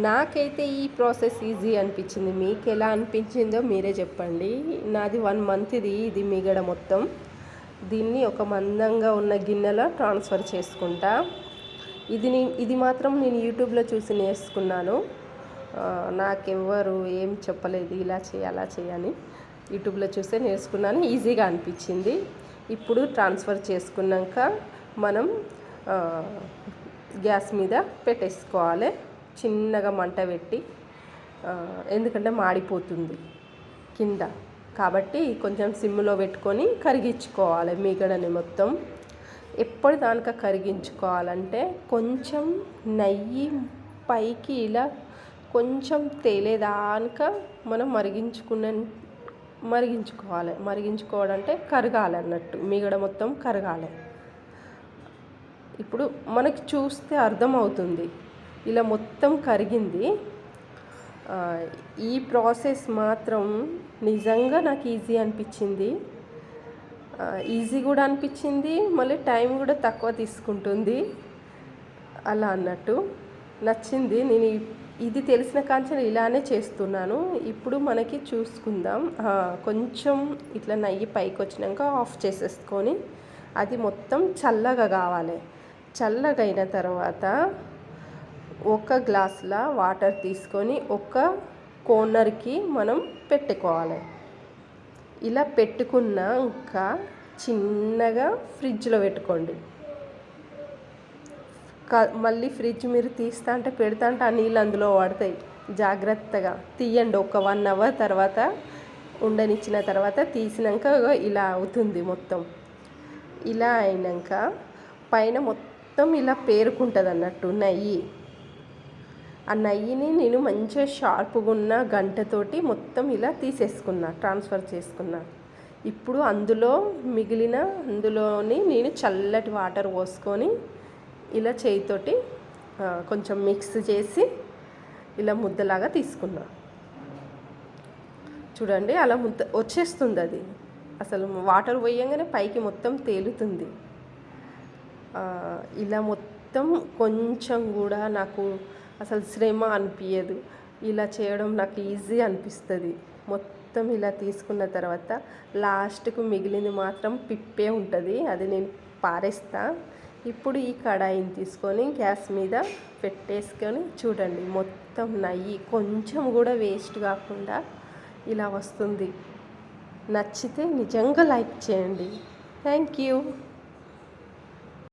నాకైతే ఈ process easy అనిపించింది. మీకు ఎలా అనిపించిందో మీరే చెప్పండి. నాది 1 మంత్ ఇది మిగడ మొత్తం. దీన్ని ఒక మందంగా ఉన్న గిన్నెలో ట్రాన్స్ఫర్ చేసుకుంటా. ఇది మాత్రం నేను యూట్యూబ్లో చూసి నేర్చుకున్నాను. నాకెవ్వరు ఏం చెప్పలేదు ఇలా చేయి అలా చేయని. యూట్యూబ్లో చూసే నేర్చుకున్నాను. ఈజీగా అనిపించింది. ఇప్పుడు ట్రాన్స్ఫర్ చేసుకున్నాక మనం గ్యాస్ మీద పెట్టేసుకోవాలి. చిన్నగా మంట పెట్టి, ఎందుకంటే మాడిపోతుంది కింద, కాబట్టి కొంచెం సిమ్లో పెట్టుకొని కరిగించుకోవాలి మీగడని మొత్తం. ఎప్పటిదాకా కరిగించుకోవాలంటే కొంచెం నెయ్యి పైకి ఇలా కొంచెం తేలేదాకా మనం మరిగించుకోవడం అంటే కరగాలి అన్నట్టు, మీగడ మొత్తం కరగాలి. ఇప్పుడు మనకి చూస్తే అర్థమవుతుంది ఇలా మొత్తం కరిగింది. ఈ ప్రాసెస్ మాత్రం నిజంగా నాకు ఈజీ అనిపించింది. ఈజీ కూడా అనిపించింది, మళ్ళీ టైం కూడా తక్కువ తీసుకుంటుంది అలా అన్నట్టు నచ్చింది. నేను ఇది తెలిసిన కాంచె ఇలానే చేస్తున్నాను. ఇప్పుడు మనకి చూసుకుందాం. కొంచెం ఇట్లా నెయ్యి పైకి వచ్చినాక ఆఫ్ చేసేసుకొని అది మొత్తం చల్లగా కావాలి. చల్లగా అయిన తర్వాత ఒక గ్లాసుల వాటర్ తీసుకొని ఒక కార్నర్కి మనం పెట్టుకోవాలి. ఇలా పెట్టుకున్నాక చిన్నగా ఫ్రిడ్జ్లో పెట్టుకోండి. మళ్ళీ ఫ్రిడ్జ్ మీరు తీస్తా అంటే పెడతా అంటే ఆ నీళ్ళు అందులో పడతాయి. జాగ్రత్తగా తీయండి. ఒక 1 అవర్ తర్వాత ఉండనిచ్చిన తర్వాత తీసినాక ఇలా అవుతుంది మొత్తం. ఇలా అయినాక పైన మొత్తం ఇలా పేరుకుంటుంది అన్నట్టు నెయ్యి. ఆ నెయ్యిని నేను మంచిగా షార్ప్గా ఉన్న గంటతోటి మొత్తం ఇలా ట్రాన్స్ఫర్ చేసుకున్నా. ఇప్పుడు అందులోని నేను చల్లటి వాటర్ పోసుకొని ఇలా చేయితోటి కొంచెం మిక్స్ చేసి ఇలా ముద్దలాగా తీసుకున్నా. చూడండి అలా ముద్ద వచ్చేస్తుంది. అది అసలు వాటర్ పోయంగానే పైకి మొత్తం తేలుతుంది. ఇలా మొత్తం కొంచెం కూడా నాకు అసలు శ్రమ అనిపించదు. ఇలా చేయడం నాకు ఈజీ అనిపిస్తుంది. మొత్తం ఇలా తీసుకున్న తర్వాత లాస్ట్కు మిగిలింది మాత్రం పిప్పే ఉంటుంది, అది నేను పారేస్తా. ఇప్పుడు ఈ కడాయిని తీసుకొని గ్యాస్ మీద పెట్టేసుకొని చూడండి మొత్తం నెయ్యి కొంచెం కూడా వేస్ట్ కాకుండా ఇలా వస్తుంది. నచ్చితే నిజంగా లైక్ చేయండి. Thank you.